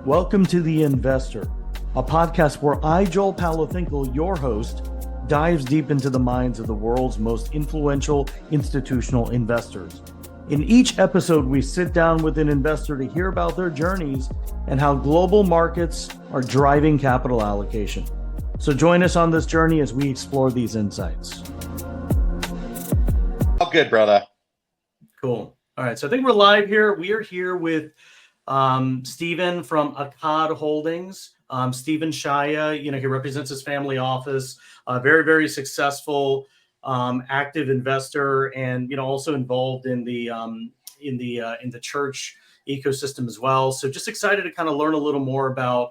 Welcome to The Investor, a podcast where I, Joel Palafinkel, your host, dives deep into the minds of the world's most influential institutional investors. In each episode, we sit down with an investor to hear about their journeys and how global markets are driving capital allocation. So join us on this journey as we explore these insights. Oh, good, brother. Cool. All right. So I think we're live here. We are here with Stephen from Akkad Holdings. Stephen Shaya, he represents his family office, very, very successful, active investor, and, also involved in the church ecosystem as well. So just excited to kind of learn a little more about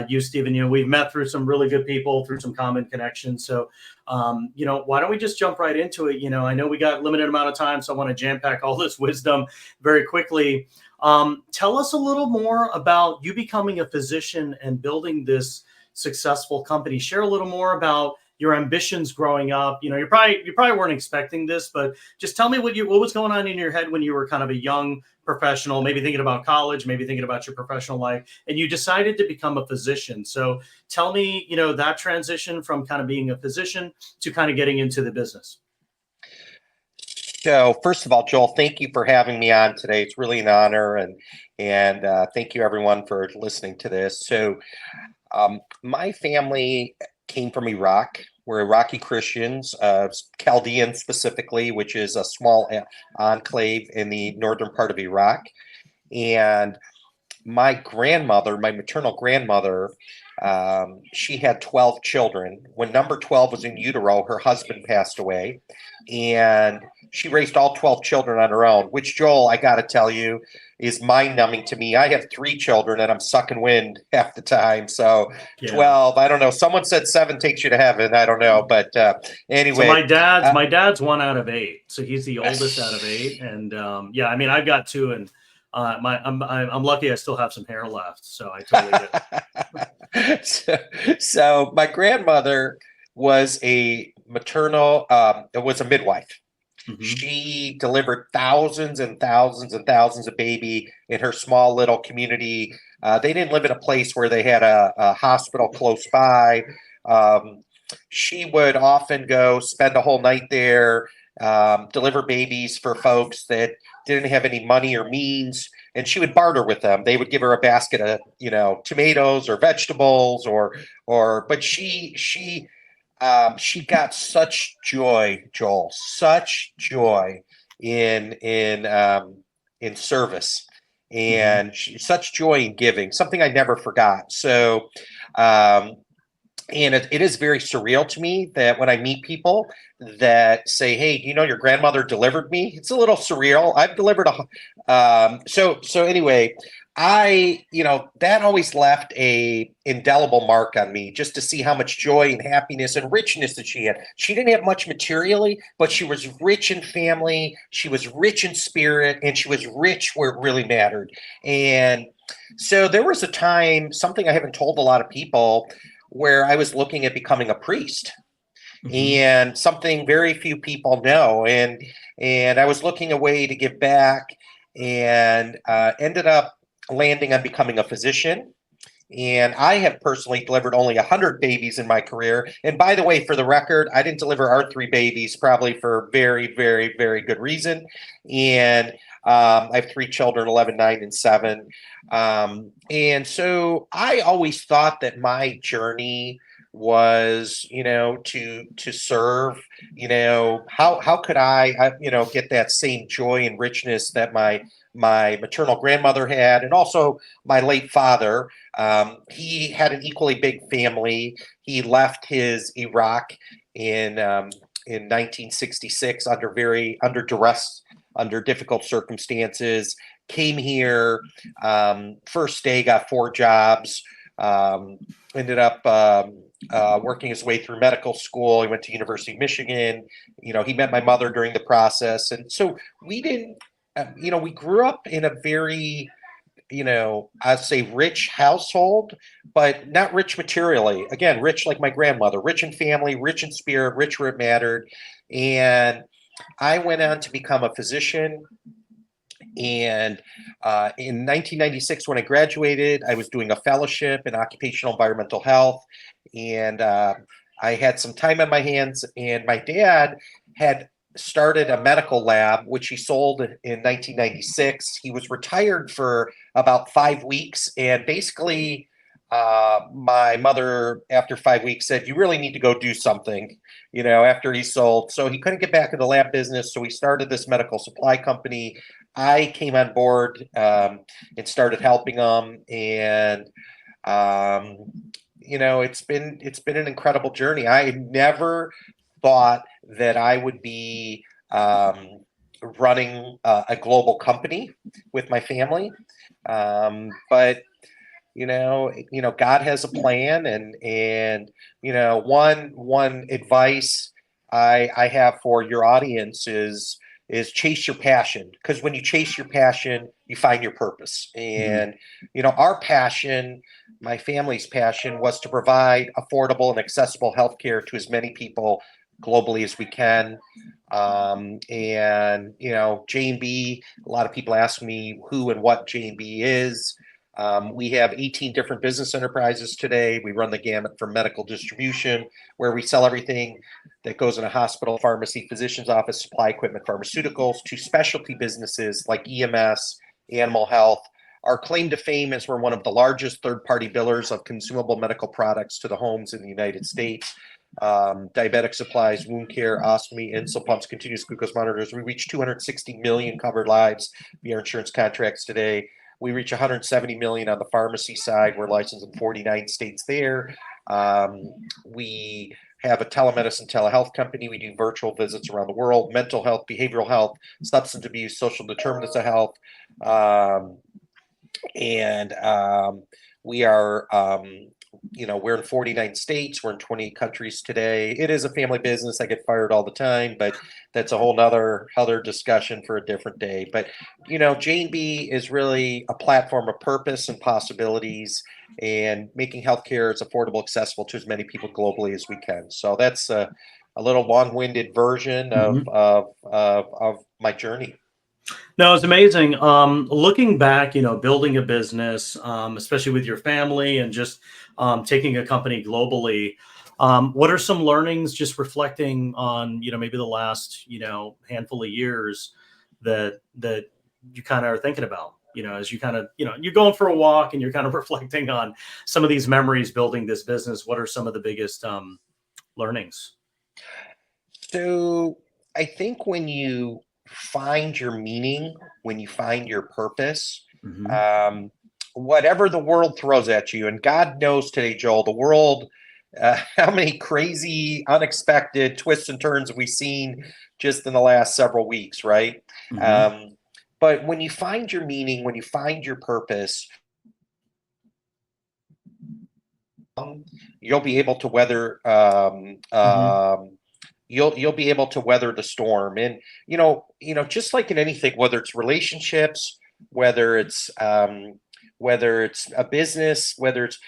you, Stephen. We've met through some really good people, through some common connections. So, why don't we just jump right into it? I know we got limited amount of time, so I want to jam pack all this wisdom very quickly. Tell us a little more about you becoming a physician and building this successful company. Share a little more about your ambitions growing up. You probably weren't expecting this, but just tell me what was going on in your head when you were kind of a young professional, maybe thinking about college, maybe thinking about your professional life, and you decided to become a physician. So tell me, that transition from kind of being a physician to kind of getting into the business. So first of all, Joel, thank you for having me on today. It's really an honor, and thank you everyone for listening to this. So my family came from Iraq. We're Iraqi Christians, Chaldean specifically, which is a small enclave in the northern part of Iraq. And my maternal grandmother, she had 12 children. When number 12 was in utero, her husband passed away, and she raised all 12 children on her own, which, Joel, I got to tell you, is mind-numbing to me. I have 3 children, and I'm sucking wind half the time. So yeah. 12, I don't know. Someone said 7 takes you to heaven. I don't know, but anyway. So my dad's 1 out of 8, so he's the oldest out of 8, and I've got 2, and I'm lucky I still have some hair left, so I totally get it. So my grandmother was a midwife. Mm-hmm. She delivered thousands and thousands and thousands of baby in her small little community. They didn't live in a place where they had a hospital close by. She would often go spend a whole night there, deliver babies for folks that didn't have any money or means, and she would barter with them. They would give her a basket of, tomatoes or vegetables, but she got such joy, Joel, such joy in service, and such joy in giving, something I never forgot. So, and it is very surreal to me that when I meet people that say, "Hey, your grandmother delivered me," it's a little surreal. I've delivered so anyway, that always left a indelible mark on me, just to see how much joy and happiness and richness that she had. She didn't have much materially, but she was rich in family. She was rich in spirit, and she was rich where it really mattered. And so there was a time, something I haven't told a lot of people, where I was looking at becoming a priest, and something very few people know. And I was looking a way to give back, and ended up landing on becoming a physician. And I have personally delivered only 100 babies in my career. And by the way, for the record, I didn't deliver our 3 babies, probably for very, very, very good reason. And I have 3 children, 11, 9, and 7. And so I always thought that my journey was, to serve. How could I get that same joy and richness that my maternal grandmother had, and also my late father. He had an equally big family. He left his Iraq in 1966 under duress, under difficult circumstances. Came here, first day got 4 jobs. Ended up working his way through medical school. He went to University of Michigan. He met my mother during the process, and so we didn't. We grew up in a very, I'd say rich household, but not rich materially. Again, rich like my grandmother, rich in family, rich in spirit, rich where it mattered. And I went on to become a physician And in 1996, when I graduated, I was doing a fellowship in occupational environmental health. And I had some time on my hands, and my dad had started a medical lab, which he sold in 1996. He was retired for about 5 weeks. And basically, my mother, after 5 weeks, said, "You really need to go do something," after he sold. So he couldn't get back in the lab business. So he started this medical supply company. I came on board and started helping them, and um, it's been an incredible journey. I never thought that I would be running a global company with my family, but God has a plan, and one advice I have for your audience is chase your passion, because when you chase your passion, you find your purpose. And our passion, my family's passion, was to provide affordable and accessible healthcare to as many people globally as we can. And J&B, a lot of people ask me who and what J&B is. We have 18 different business enterprises today. We run the gamut from medical distribution, where we sell everything that goes in a hospital, pharmacy, physician's office, supply equipment, pharmaceuticals, to specialty businesses like EMS, animal health. Our claim to fame is we're one of the largest third-party billers of consumable medical products to the homes in the United States. Diabetic supplies, wound care, ostomy, insulin pumps, continuous glucose monitors. We reach 260 million covered lives via insurance contracts today. We reach 170 million on the pharmacy side. We're licensed in 49 states there. We have a telemedicine, telehealth company. We do virtual visits around the world, mental health, behavioral health, substance abuse, social determinants of health. And we are, we're in 49 states. We're in 28 countries today. It is a family business. I get fired all the time, but that's a whole other discussion for a different day. But, J&B is really a platform of purpose and possibilities, and making healthcare as affordable, accessible to as many people globally as we can. So that's a little long-winded version of my journey. No, it's amazing. Looking back, building a business, especially with your family, and just taking a company globally. What are some learnings, just reflecting on, maybe the last, handful of years that you kind of are thinking about, as you kind of, you're going for a walk and you're kind of reflecting on some of these memories building this business. What are some of the biggest learnings? So I think when you find your meaning, when you find your purpose, Mm-hmm. um, whatever the world throws at you, and God knows today, Joel, the world, how many crazy, unexpected twists and turns have we seen just in the last several weeks, right? Mm-hmm. But when you find your meaning, when you find your purpose, you'll be able to weather Mm-hmm. you'll be able to weather the storm. And just like in anything, whether it's relationships, whether it's a business, whether it's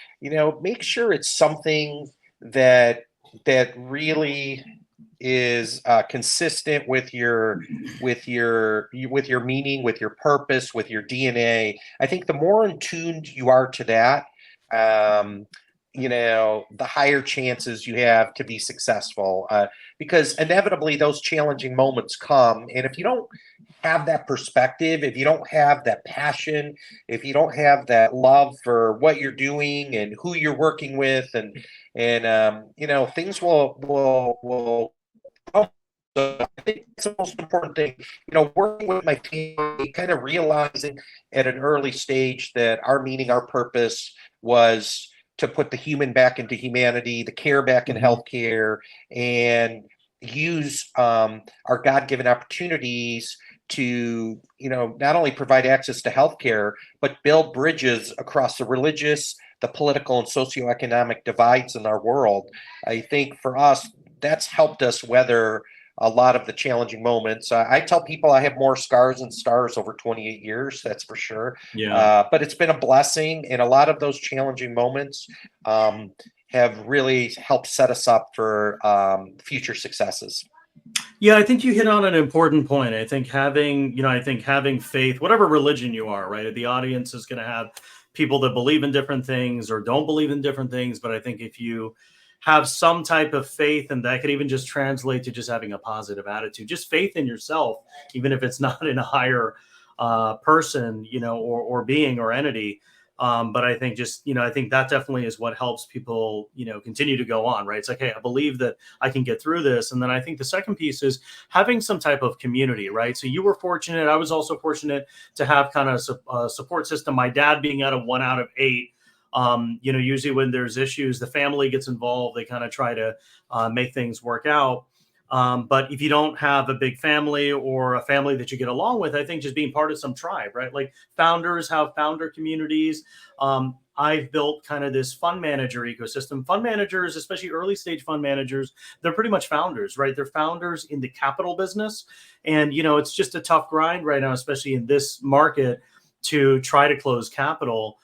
make sure it's something that really is consistent with your meaning, with your purpose, with your DNA. I think the more in tuned you are to that, um, the higher chances you have to be successful, because inevitably those challenging moments come. And if you don't have that perspective, if you don't have that passion, if you don't have that love for what you're doing and who you're working with, and things will come. So I think it's the most important thing, working with my family, kind of realizing at an early stage that our meaning, our purpose was to put the human back into humanity, the care back in Mm-hmm. healthcare, and use our God-given opportunities to, not only provide access to healthcare, but build bridges across the religious, the political, and socioeconomic divides in our world. I think for us, that's helped us weather a lot of the challenging moments. I tell people I have more scars and stars over 28 years, that's for sure. Yeah. But it's been a blessing, and a lot of those challenging moments have really helped set us up for future successes. Yeah, I think you hit on an important point. I think having faith, whatever religion you are, right? The audience is going to have people that believe in different things or don't believe in different things. But I think if you have some type of faith, and that could even just translate to just having a positive attitude, just faith in yourself, even if it's not in a higher person, or being or entity. But I think I think that definitely is what helps people, continue to go on, right? It's like, hey, I believe that I can get through this. And then I think the second piece is having some type of community, right? So you were fortunate. I was also fortunate to have kind of a support system. My dad being out of 1 out of 8. Usually when there's issues, the family gets involved. They kind of try to make things work out. But if you don't have a big family or a family that you get along with, I think just being part of some tribe, right? Like founders have founder communities. I've built kind of this fund manager ecosystem. Fund managers, especially early stage fund managers, they're pretty much founders, right? They're founders in the capital business. And, it's just a tough grind right now, especially in this market, to try to close capital.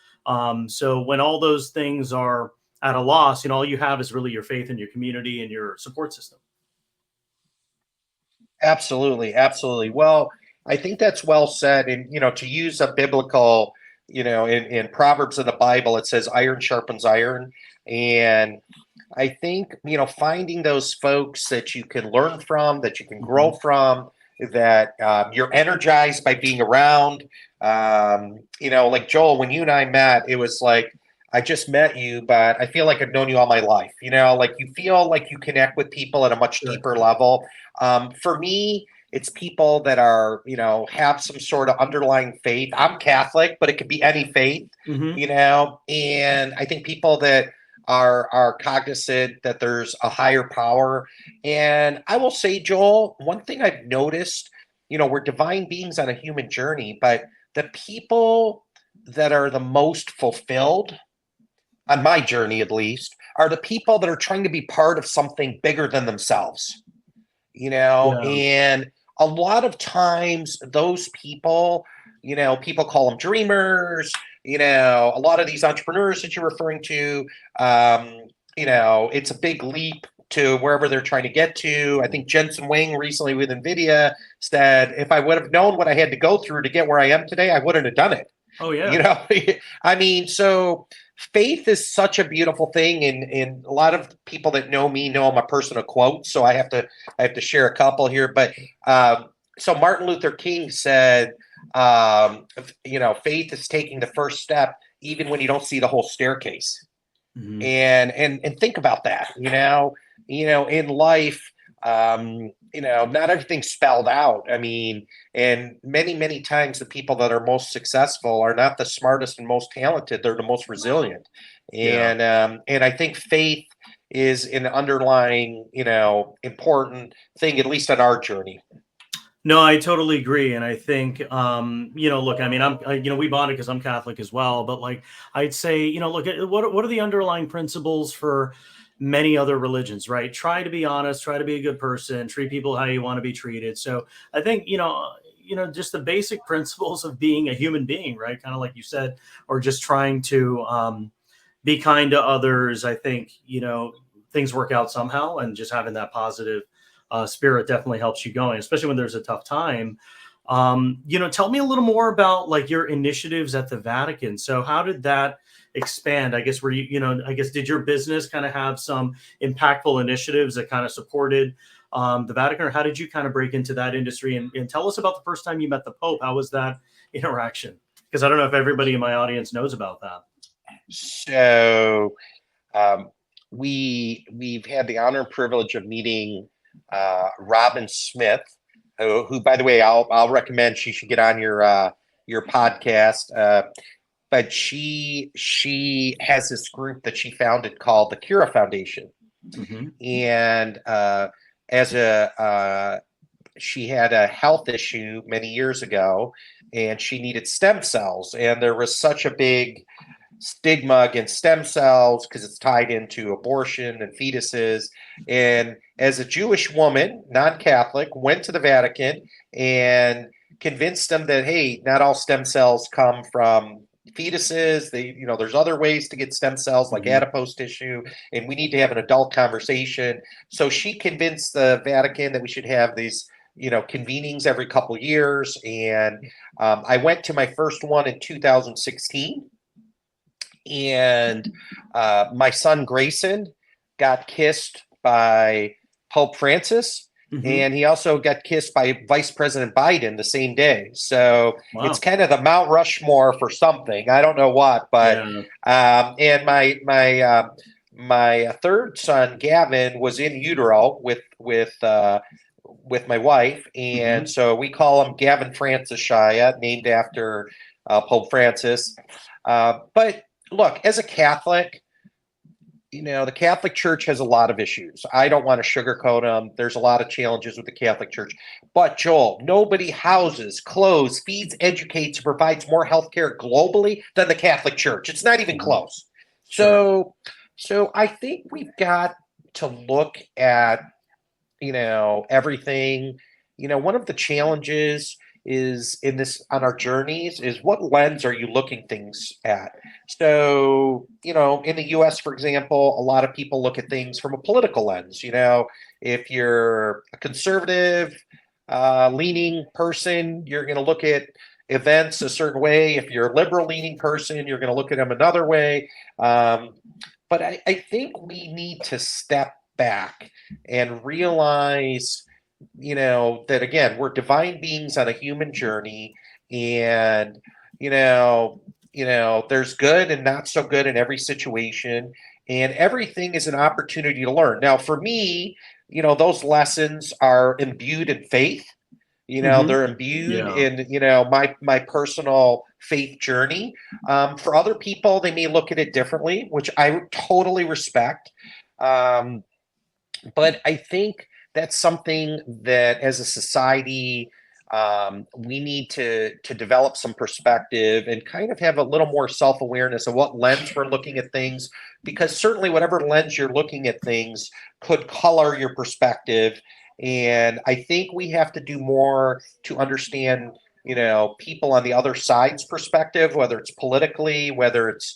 So when all those things are at a loss, all you have is really your faith in your community and your support system. Absolutely, absolutely. Well, I think that's well said. And to use a biblical, in Proverbs of the Bible, it says iron sharpens iron. And I think, finding those folks that you can learn from, that you can grow Mhm. from, that you're energized by being around. Like Joel, when you and I met, it was like, I just met you, but I feel like I've known you all my life. Like you feel like you connect with people at a much Sure. deeper level. For me, it's people that are, have some sort of underlying faith. I'm Catholic, but it could be any faith, Hmm. and I think people that are cognizant that there's a higher power. And I will say, Joel, one thing I've noticed, we're divine beings on a human journey, but the people that are the most fulfilled on my journey, at least, are the people that are trying to be part of something bigger than themselves, Yeah. and a lot of times those people, people call them dreamers, a lot of these entrepreneurs that you're referring to, it's a big leap to wherever they're trying to get to. I think Jensen Wang recently with NVIDIA said, if I would have known what I had to go through to get where I am today, I wouldn't have done it. Oh You yeah. know, I mean, so faith is such a beautiful thing, and a lot of people that know me know I'm a person of quotes, so I have to share a couple here. But so Martin Luther King said, faith is taking the first step even when you don't see the whole staircase. Hmm. And think about that. In life, not everything's spelled out. I mean, and many times the people that are most successful are not the smartest and most talented. They're the most resilient. Yeah. And I think faith is an underlying, important thing, at least on our journey. No, I totally agree, and I think, look, I mean, we bonded because I'm Catholic as well, but like, I'd say, look, what are the underlying principles for many other religions, right? Try to be honest, try to be a good person, treat people how you want to be treated. So I think, just the basic principles of being a human being, right? Kind of like you said, or just trying to be kind to others. I think, things work out somehow, and just having that positive spirit definitely helps you going, especially when there's a tough time. Tell me a little more about like your initiatives at the Vatican. So how did that expand? I guess I guess did your business kind of have some impactful initiatives that kind of supported the Vatican, or how did you kind of break into that industry? And tell us about the first time you met the Pope. How was that interaction? Because I don't know if everybody in my audience knows about that. So um, we've had the honor and privilege of meeting Robin Smith, who, by the way, I'll recommend she should get on your podcast. But she has this group that she founded called the Cura Foundation, Hmm. and as a she had a health issue many years ago, and she needed stem cells, and there was such a big stigma against stem cells because it's tied into abortion and fetuses. And as a Jewish woman, non-Catholic, went to the Vatican and convinced them that, hey, not all stem cells come from fetuses. There's other ways to get stem cells like Mhm. adipose tissue, and we need to have an adult conversation. So she convinced the Vatican that we should have these, convenings every couple years. And I went to my first one in 2016, and my son Grayson got kissed by Pope Francis, Mhm. and he also got kissed by Vice President Biden the same day. So it's Wow. kind of the Mount Rushmore for something. I don't know what, but Yeah. and my third son Gavin was in utero with my wife, and Mhm. so we call him Gavin Francis Shaya, named after Pope Francis. But look, as a Catholic, the Catholic Church has a lot of issues. I don't want to sugarcoat them. There's a lot of challenges with the Catholic Church. But Joel, nobody houses, clothes, feeds, educates, provides more healthcare globally than the Catholic Church. It's not even Mhm. close. Sure. So I think we've got to look at, everything. One of the challenges is in this on our journeys is what lens are you looking things at? So, in the US, for example, a lot of people look at things from a political lens. If you're a conservative leaning person, you're going to look at events a certain way. If you're a liberal leaning person, you're going to look at them another way. Um, but I think we need to step back and realize, that again, we're divine beings on a human journey, and there's good and not so good in every situation, and everything is an opportunity to learn. Now, for me, those lessons are imbued in faith. Mhm. They're imbued Yeah. in my personal faith journey. For other people, they may look at it differently, which I totally respect. Um, but I think that's something that as a society, we need to develop some perspective and kind of have a little more self-awareness of what lens we're looking at things, because certainly whatever lens you're looking at things could color your perspective. And I think we have to do more to understand, people on the other side's perspective, whether it's politically, whether it's,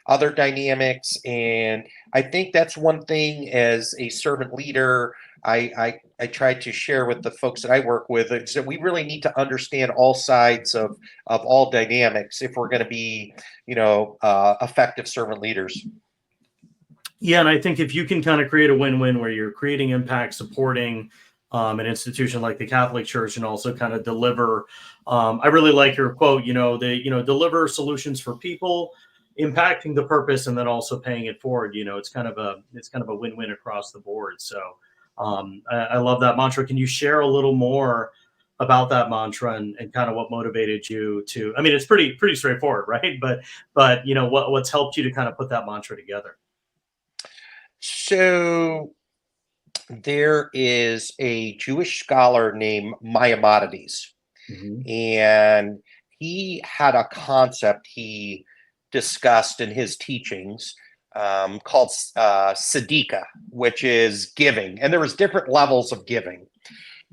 other dynamics. And I think that's one thing as a servant leader I try to share with the folks that I work with, is that we really need to understand all sides of all dynamics if we're going to be, effective servant leaders. Yeah, and I think if you can kind of create a win-win where you're creating impact, supporting an institution like the Catholic Church, and also kind of deliver. I really like your quote. They deliver solutions for people, impacting the purpose, and then also paying it forward. It's kind of a win-win across the board. So I love that mantra. Can you share a little more about that mantra and kind of what motivated you to? I mean, it's pretty straightforward, right? But what's helped you to kind of put that mantra together? So there is a Jewish scholar named Maimonides, Mhm. and he had a concept he discussed in his teachings, called tzedakah, which is giving, and there was different levels of giving.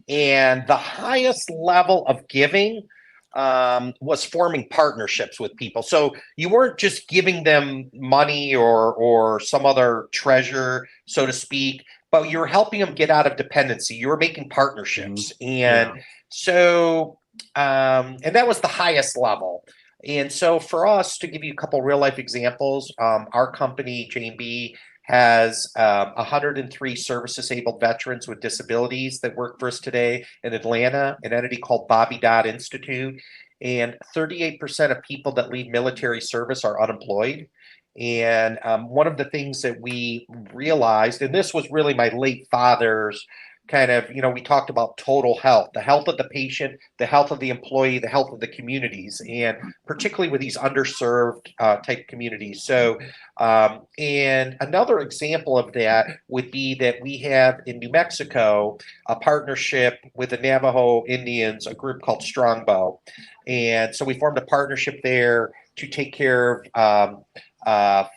And the highest level of giving was forming partnerships with people. So you weren't just giving them money or some other treasure, so to speak, but you were helping them get out of dependency. You were making Mhm. partnerships, and Yeah. so and that was the highest level. And so for us, to give you a couple real life examples, our company J&B has 103 service disabled veterans with disabilities that work for us today in Atlanta, an entity called Bobby Dodd Institute. And 38% of people that leave military service are unemployed. And one of the things that we realized, and this was really my late father's kind of, we talked about total health, the health of the patient, the health of the employee, the health of the communities, and particularly with these underserved type communities. So and another example of that would be that we have in New Mexico a partnership with the Navajo Indians, a group called Strongbow. And so we formed a partnership there to take care of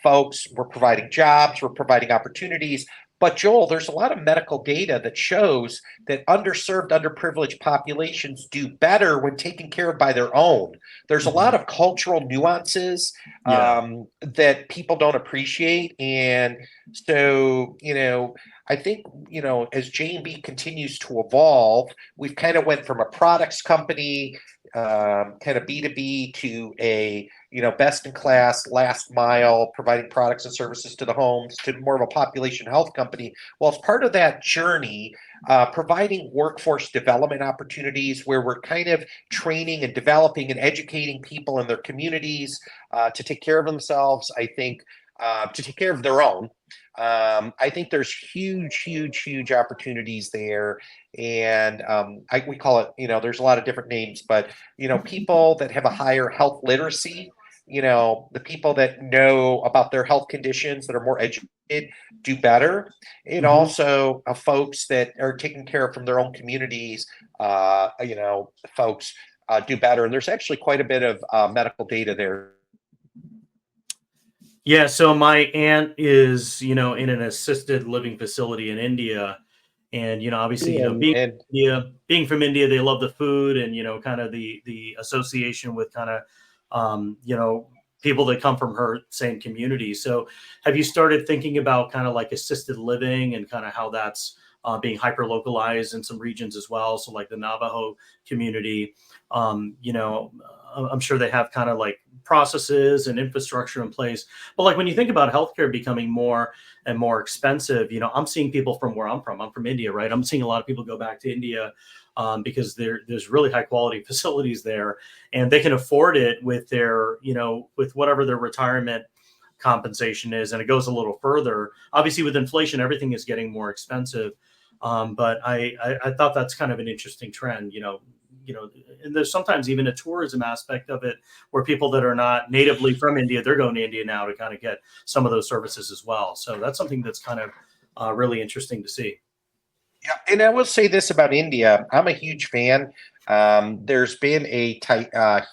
folks. We're providing jobs, we're providing opportunities, But Joel, there's a lot of medical data that shows that underserved, underprivileged populations do better when taken care of by their own. There's a lot of cultural nuances Yeah. that people don't appreciate. And so, I think, as J&B continues to evolve, we've kind of went from a products company, kind of B2B, to a, best in class, last mile, providing products and services to the homes, to more of a population health company. Well, as part of that journey, providing workforce development opportunities where we're kind of training and developing and educating people in their communities to take care of themselves, I think, to take care of their own. I think there's huge opportunities there. And we call it, there's a lot of different names, but, people that have a higher health literacy, the people that know about their health conditions, that are more educated, do better. And also folks that are taken care of from their own communities, folks do better. And there's actually quite a bit of medical data there. Yeah, so my aunt is, in an assisted living facility in India, and obviously, And being from India, they love the food, and kind of the association with kind of, people that come from her same community. So, have you started thinking about kind of like assisted living and kind of how that's being hyper localized in some regions as well? So, like the Navajo community, I'm sure they have kind of like processes and infrastructure in place. But like when you think about healthcare becoming more and more expensive, I'm seeing people from where I'm from. I'm from India, right? I'm seeing a lot of people go back to India because there's really high quality facilities there, and they can afford it with their, with whatever their retirement compensation is. And it goes a little further. Obviously, with inflation, everything is getting more expensive. But I thought that's kind of an interesting trend, and there's sometimes even a tourism aspect of it where people that are not natively from India, they're going to India now to kind of get some of those services as well. So that's something that's kind of really interesting to see. Yeah, and I will say this about India. I'm a huge fan. There's been a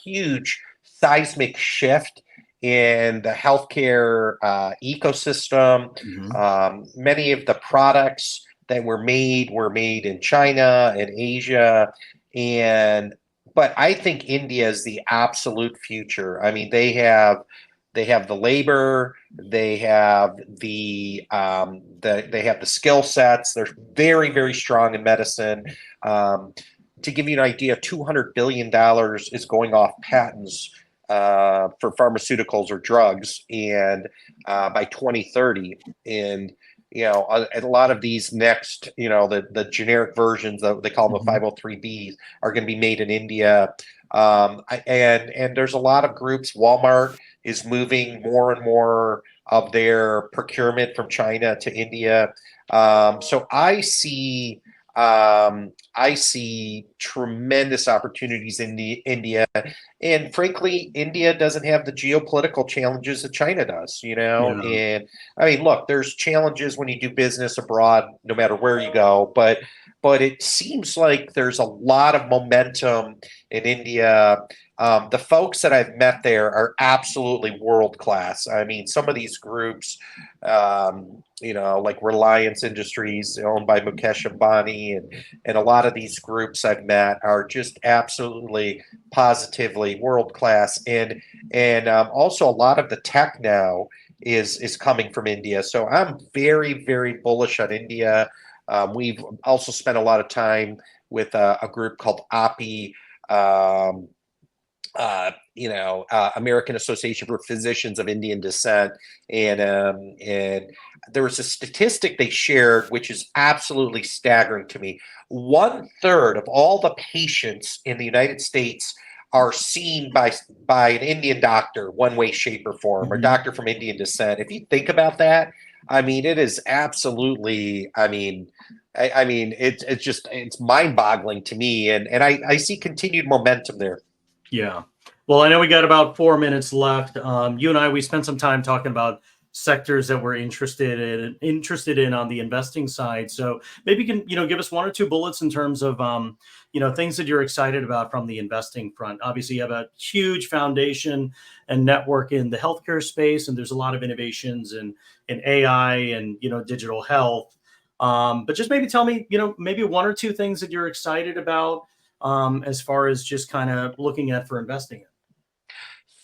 huge seismic shift in the healthcare ecosystem. Mhm. Many of the products that were made in China and Asia, and but I think India is the absolute future. I mean, they have the labor, they have they have the skill sets. They're very strong in medicine. Um, to give you an idea, $200 billion is going off patents for pharmaceuticals or drugs, and by 2030, and a lot of these next, the generic versions of, they call them the Mhm. 503Bs, are going to be made in India. And there's a lot of groups. Walmart is moving more and more of their procurement from China to India. So I see tremendous opportunities in India, and frankly, India doesn't have the geopolitical challenges that China does. Yeah. And I mean, look, there's challenges when you do business abroad, no matter where you go, but it seems like there's a lot of momentum in India. The folks that I've met there are absolutely world class. I mean, some of these groups, like Reliance Industries, owned by Mukesh Ambani, and a lot of these groups I've met are just absolutely, positively world class. And also a lot of the tech now is coming from India. So I'm very bullish on India. We've also spent a lot of time with a group called API, American Association for Physicians of Indian Descent, and there was a statistic they shared which is absolutely staggering to me. 1/3 of all the patients in the United States are seen by an Indian doctor, one way, shape, or form, or Mhm. doctor from Indian descent. If you think about that, I mean, it is absolutely. I mean, it's mind-boggling to me, and I see continued momentum there. Yeah. Well, I know we got about 4 minutes left. You and I, we spent some time talking about sectors that we're interested in on the investing side. So maybe you can, give us one or two bullets in terms of, things that you're excited about from the investing front. Obviously, you have a huge foundation and network in the healthcare space, and there's a lot of innovations in AI and, digital health. But just maybe tell me, maybe one or two things that you're excited about as far as just kind of looking at for investing in.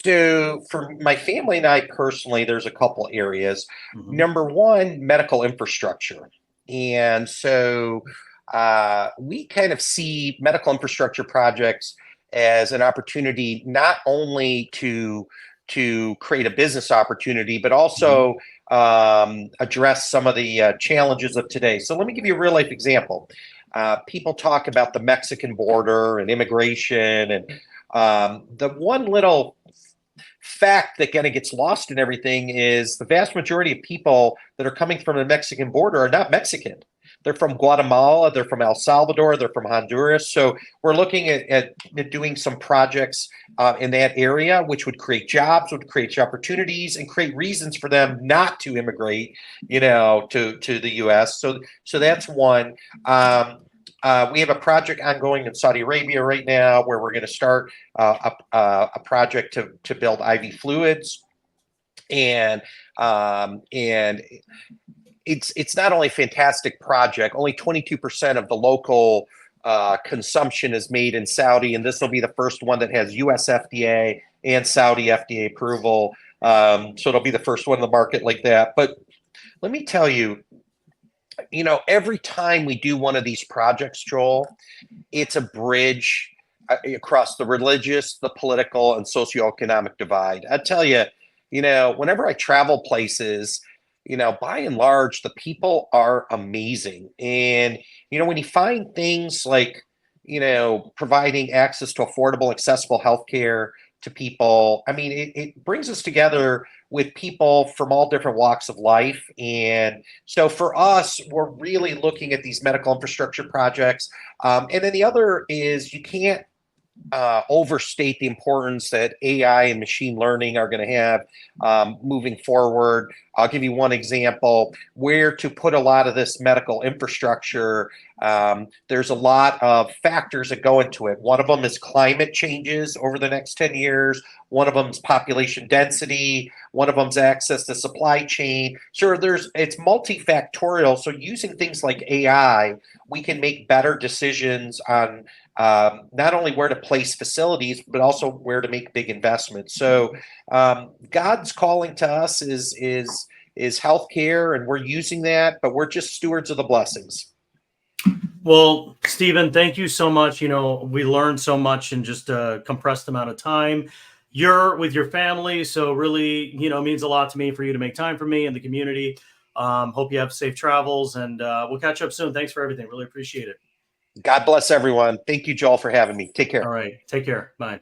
So for my family and I personally, there's a couple areas. Mhm. Number one, medical infrastructure. And so we kind of see medical infrastructure projects as an opportunity not only to create a business opportunity, but Mhm. also address some of the challenges of today. So let me give you a real life example. People talk about the Mexican border and immigration, and the one little fact that kind of gets lost in everything is the vast majority of people that are coming from the Mexican border are not Mexican. They're from Guatemala, they're from El Salvador, they're from Honduras. So we're looking at doing some projects in that area, which would create jobs, would create opportunities, and create reasons for them not to immigrate, to the U.S. So that's one. We have a project ongoing in Saudi Arabia right now where we're going to start a project to build IV fluids, and it's not only a fantastic project. Only 22% of the local consumption is made in Saudi, and this will be the first one that has U.S. FDA and Saudi FDA approval. So it'll be the first one in the market like that. But let me tell you, every time we do one of these projects, Joel, it's a bridge across the religious, the political, and socioeconomic divide. I tell you, whenever I travel places, by and large, the people are amazing. And, when you find things like, providing access to affordable, accessible healthcare to people, I mean, it brings us together with people from all different walks of life. And so for us, we're really looking at these medical infrastructure projects. And then the other is you can't overstate the importance that AI and machine learning are going to have moving forward. I'll give you one example where to put a lot of this medical infrastructure. There's a lot of factors that go into it. One of them is climate changes over the next 10 years. One of them is population density. One of them is access to supply chain. So it's multifactorial. So using things like AI, we can make better decisions on not only where to place facilities, but also where to make big investments. So God's calling to us is healthcare, and we're using that, but we're just stewards of the blessings. Well, Stephen, thank you so much. We learned so much in just a compressed amount of time. You're with your family, so really, it means a lot to me for you to make time for me and the community. Hope you have safe travels, and we'll catch up soon. Thanks for everything. Really appreciate it. God bless everyone. Thank you, Joel, for having me. Take care. All right. Take care. Bye.